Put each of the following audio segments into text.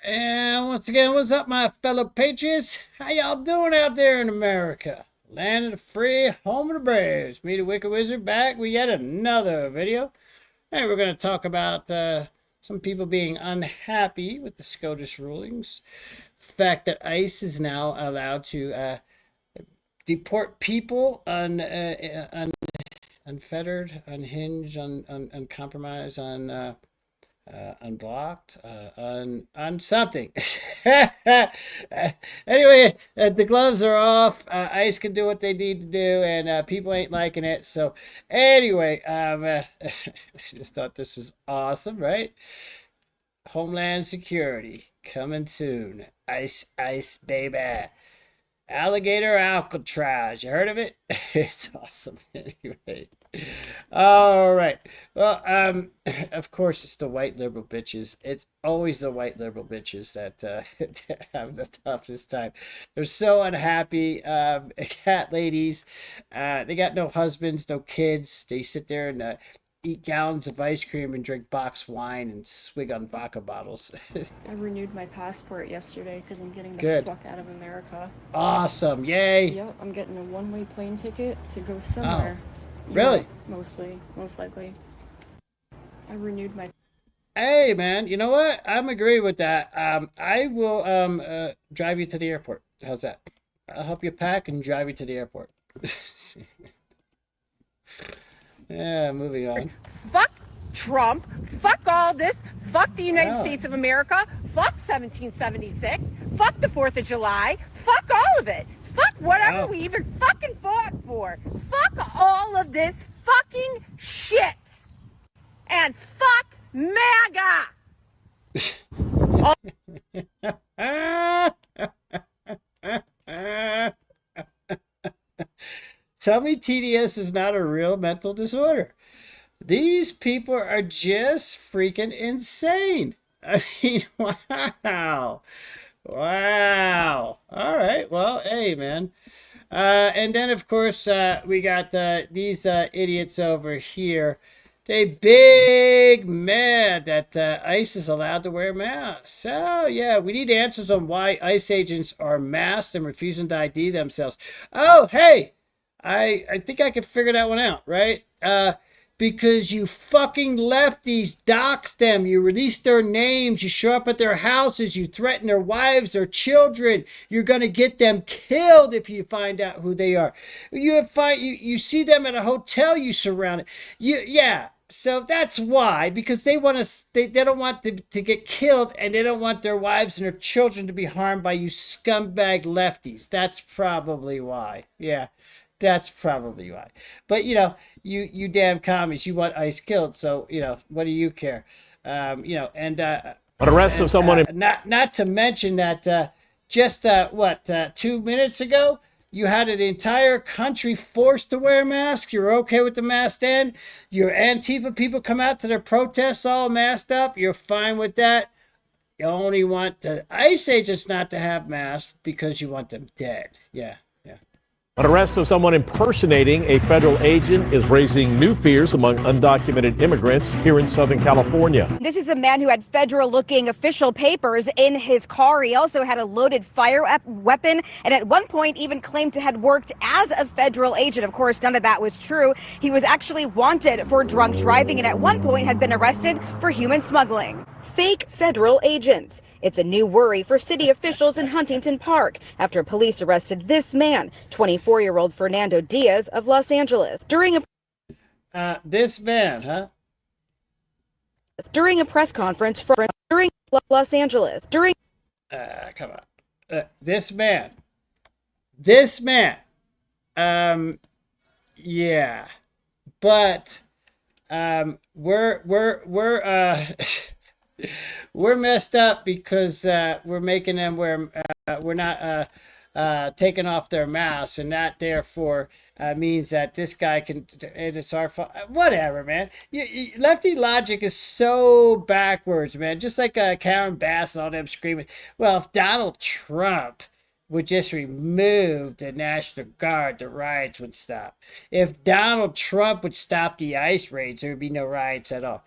And once again, what's up, my fellow patriots? How y'all doing out there in America? Land of the free, home of the brave. Me, the Wicked Wizard, back with yet another video. And we're going to talk about some people being unhappy with the SCOTUS rulings. The fact that ICE is now allowed to deport people unfettered, unhinged, uncompromised, unblocked, on something. Anyway, the gloves are off. ICE can do what they need to do, and people ain't liking it. So, anyway, I just thought this was awesome, right? Homeland Security coming soon. ICE, ICE, baby. Alligator Alcatraz. You heard of it? It's awesome. Anyway. All right. Well, of course, it's the white liberal bitches. It's always the white liberal bitches that have the toughest time. They're so unhappy. Cat ladies. They got no husbands, no kids. They sit there and eat gallons of ice cream and drink boxed wine and swig on vodka bottles. I renewed my passport yesterday because I'm getting the Good. fuck out of America. Awesome. Yay. Yep, I'm getting a one-way plane ticket to go somewhere. Really? Yeah, most likely. I renewed my... Hey, man, you know what? I'm agree with that. I will drive you to the airport. How's that? I'll help you pack and drive you to the airport. Yeah, moving on. Fuck Trump. Fuck all this. Fuck the United States of America. Fuck 1776. Fuck the 4th of July. Fuck all of it. Fuck whatever we even fucking fought for. Fuck all of this fucking shit. And fuck MAGA. Tell me TDS is not a real mental disorder. These people are just freaking insane. I mean, wow. Wow. All right. Well, hey, man. And then, of course, we got these idiots over here. They big mad that ICE is allowed to wear masks. So, yeah, we need answers on why ICE agents are masked and refusing to ID themselves. Oh, hey. I think I could figure that one out, right? Because you fucking lefties dox them. You release their names. You show up at their houses. You threaten their wives, their children. You're going to get them killed if you find out who they are. You see them at a hotel you surround it. Yeah. So that's why, because they want to, they don't want to get killed, and they don't want their wives and their children to be harmed by you scumbag lefties. That's probably why. Yeah. That's probably why. But, you damn commies, you want ICE killed. So, what do you care? And arrest of someone. Not to mention that just 2 minutes ago, you had an entire country forced to wear masks. You're okay with the mask then. Your Antifa people come out to their protests all masked up. You're fine with that. You only want the ICE agents not to have masks because you want them dead. Yeah. An arrest of someone impersonating a federal agent is raising new fears among undocumented immigrants here in Southern California. This is a man who had federal-looking official papers in his car. He also had a loaded fire weapon, and at one point even claimed to have worked as a federal agent. Of course, none of that was true. He was actually wanted for drunk driving, and at one point had been arrested for human smuggling. Fake federal agents. It's a new worry for city officials in Huntington Park after police arrested this man, 24-year-old Fernando Diaz of Los Angeles, during this man, huh? During a press conference during Los Angeles. Come on. This man. Yeah. But we're we're messed up because we're making them wear. We're not taking off their masks, and that therefore means that this guy can. It's our fault. Whatever, man. Lefty logic is so backwards, man. Just like Karen Bass and all them screaming. Well, if Donald Trump would just remove the National Guard, the riots would stop. If Donald Trump would stop the ICE raids, there would be no riots at all.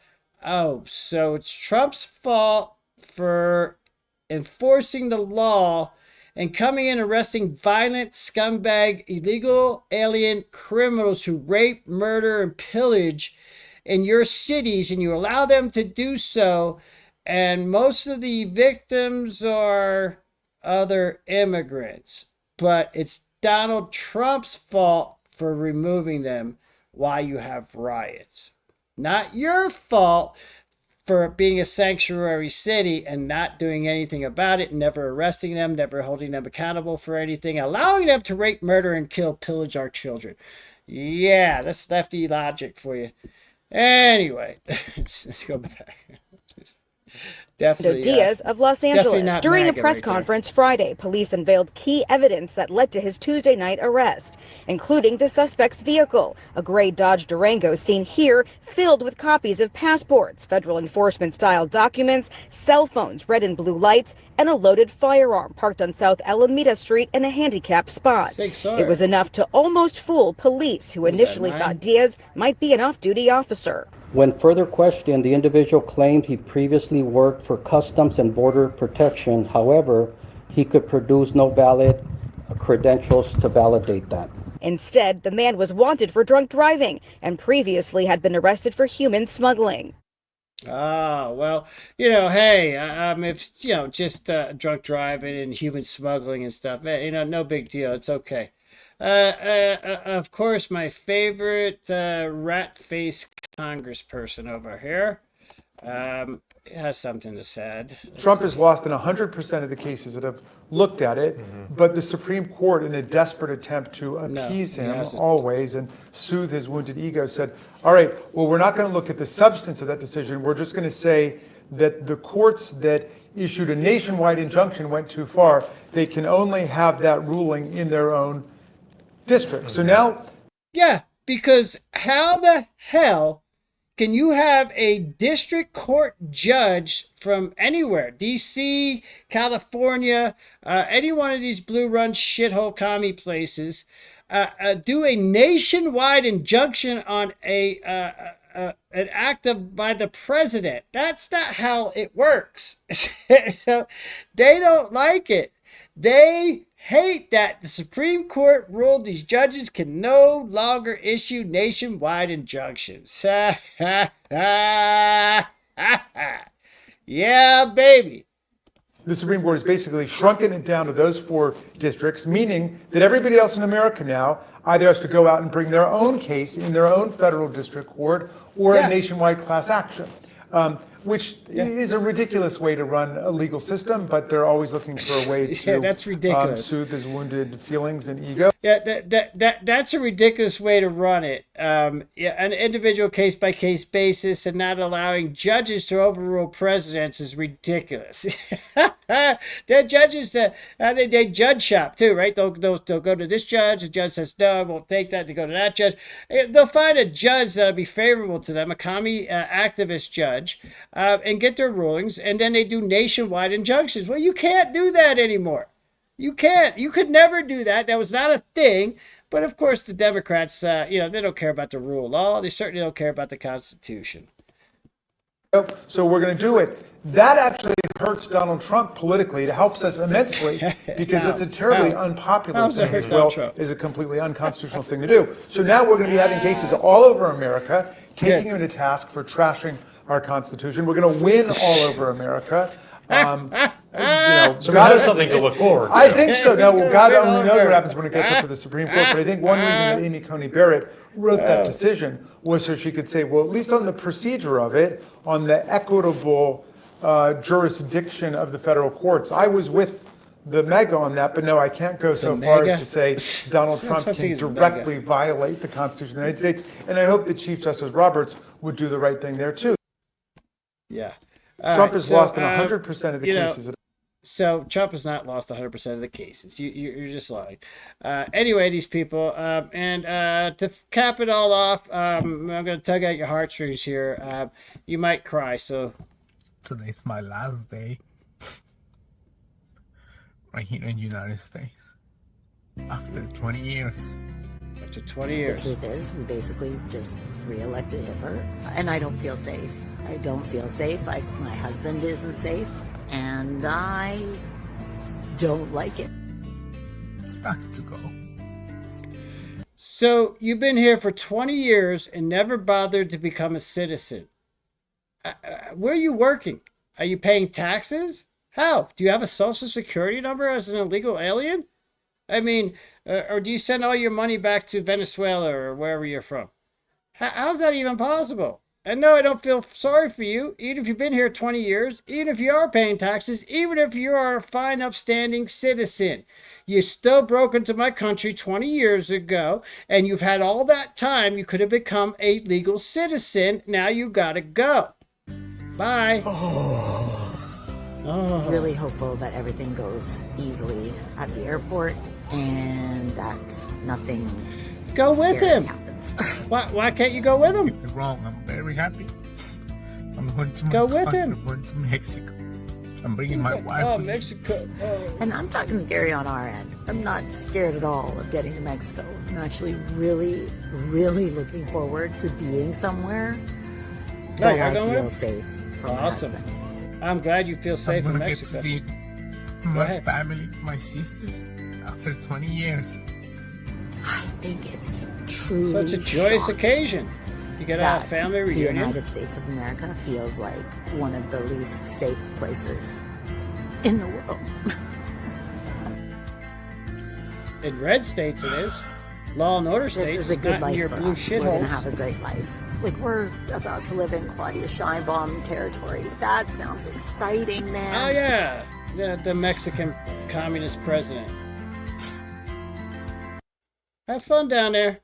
Oh, so it's Trump's fault for enforcing the law and coming in arresting violent scumbag illegal alien criminals who rape, murder, and pillage in your cities, and you allow them to do so, and most of the victims are other immigrants, but it's Donald Trump's fault for removing them while you have riots. Not your fault for being a sanctuary city and not doing anything about it, never arresting them, never holding them accountable for anything, allowing them to rape, murder, and pillage our children. Yeah, that's lefty logic for you. Anyway, let's go back. Definitely, Diaz of Los Angeles. During a MAGA press right conference Friday, police unveiled key evidence that led to his Tuesday night arrest, including the suspect's vehicle, a gray Dodge Durango seen here, filled with copies of passports, federal enforcement-style documents, cell phones, red and blue lights, and a loaded firearm parked on South Alameda Street in a handicapped spot. It was enough to almost fool police, who initially thought Diaz might be an off-duty officer. When further questioned, the individual claimed he previously worked for Customs and Border Protection. However, he could produce no valid credentials to validate that. Instead, the man was wanted for drunk driving and previously had been arrested for human smuggling. Ah, well, hey, if, just drunk driving and human smuggling and stuff, no big deal. It's okay. Of course, my favorite rat-faced congressperson over here has something to say. Trump has lost in 100% of the cases that have looked at it, but the Supreme Court, in a desperate attempt to appease him always and soothe his wounded ego, said, all right, well, we're not going to look at the substance of that decision. We're just going to say that the courts that issued a nationwide injunction went too far. They can only have that ruling in their own district. So now... Yeah, because how the hell can you have a district court judge from anywhere, D.C., California, any one of these blue run shithole commie places, do a nationwide injunction on an act by the president? That's not how it works. So they don't like it. They hate that the Supreme Court ruled these judges can no longer issue nationwide injunctions. Yeah, baby. The Supreme Court has basically shrunken it down to those 4 districts, meaning that everybody else in America now either has to go out and bring their own case in their own federal district court or a nationwide class action, which is a ridiculous way to run a legal system, but they're always looking for a way to that's ridiculous. Soothe his wounded feelings and ego. Yeah, that's a ridiculous way to run it. An individual case-by-case basis and not allowing judges to overrule presidents is ridiculous. They're judges, they judge shop too, right? They'll go to this judge, the judge says, no, I won't take that, to go to that judge. They'll find a judge that'll be favorable to them, a commie activist judge, and get their rulings, and then they do nationwide injunctions. Well, you can't do that anymore. You can't. You could never do that. That was not a thing. But of course, the Democrats, they don't care about the rule of law. They certainly don't care about the Constitution. So we're going to do it. That actually hurts Donald Trump politically. It helps us immensely because it's a terribly unpopular thing as well as a completely unconstitutional thing to do. So now we're going to be having cases all over America, taking him to task for trashing our Constitution. We're going to win all over America. So God has something to look forward to. I think so. No, well, God only knows what happens when it gets up to the Supreme Court. But I think one reason that Amy Coney Barrett wrote that decision was so she could say, well, at least on the procedure of it, on the equitable jurisdiction of the federal courts. I was with the MAGA on that, but no, I can't go so far as to say Donald Trump can directly violate the Constitution of the United States. And I hope that Chief Justice Roberts would do the right thing there, too. Yeah. Trump has lost in 100% of the cases. So Trump has not lost 100% of the cases. You're just lying. Anyway, these people, and to cap it all off, I'm going to tug at your heartstrings here. You might cry, so. Today's my last day right here in the United States. After 20 years. After 20 years. The truth is, we basically just re-elected Hitler, and I don't feel safe. I don't feel safe. My husband isn't safe. and I don't like it. It's time to go. So you've been here for 20 years and never bothered to become a citizen. Where are you working? Are you paying taxes? How? Do you have a social security number as an illegal alien? I mean, or do you send all your money back to Venezuela or wherever you're from? How's that even possible? And no, I don't feel sorry for you, even if you've been here 20 years, even if you are paying taxes, even if you are a fine, upstanding citizen. You still broke into my country 20 years ago, and you've had all that time. You could have become a legal citizen. Now you gotta go. Bye. Really hopeful that everything goes easily at the airport and that nothing Go with scary him. happens. Why can't you go with him? You're wrong. I'm very happy. I'm going to my Go with country. him. I'm going to Mexico. I'm bringing my wife Oh, with me. Mexico. Oh. And I'm talking scary on our end. I'm not scared at all of getting to Mexico. I'm actually really, really looking forward to being somewhere No, that you're I going feel with? safe from my Awesome. husband. I'm glad you feel safe I'm in gonna get Mexico. to see Go my ahead. family, my sisters, after 20 years. I think it's truly So it's a joyous shocking occasion. You get a that family the reunion. United States of America feels like one of the least safe places in the world. In red states, it is. Law and order This states, is a good not in life your for blue us. We're gonna shitholes. have a great life. Like, we're about to live in Claudia Scheinbaum territory. That sounds exciting, man. Oh yeah, the Mexican communist president. Have fun down there.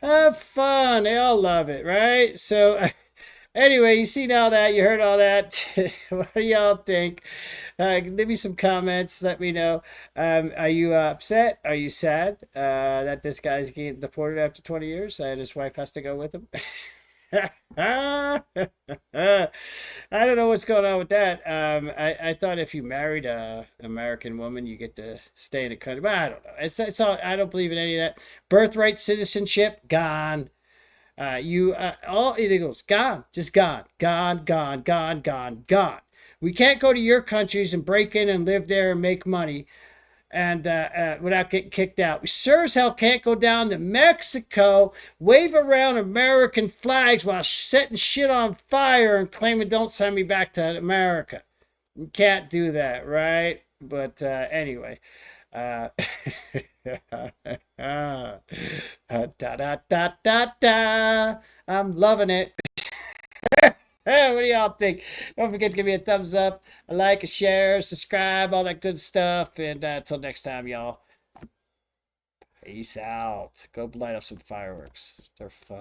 Have fun. They all love it, right? So, anyway, you seen all that. You heard all that. What do y'all think? Leave me some comments. Let me know. Are you upset? Are you sad that this guy's getting deported after 20 years and his wife has to go with him? I don't know what's going on with that. I thought if you married an American woman, you get to stay in the country. But I don't know. It's all. I don't believe in any of that. Birthright citizenship gone. All illegals gone. Just gone. Gone. Gone. Gone. Gone. Gone. We can't go to your countries and break in and live there and make money and without getting kicked out. We sure as hell can't go down to Mexico, wave around American flags while setting shit on fire and claiming don't send me back to America. You can't do that, right? But anyway. Da da da da da. I'm loving it. Hey, what do y'all think? Don't forget to give me a thumbs up, a like, a share, subscribe, all that good stuff. And until next time, y'all. Peace out. Go light up some fireworks. They're fun.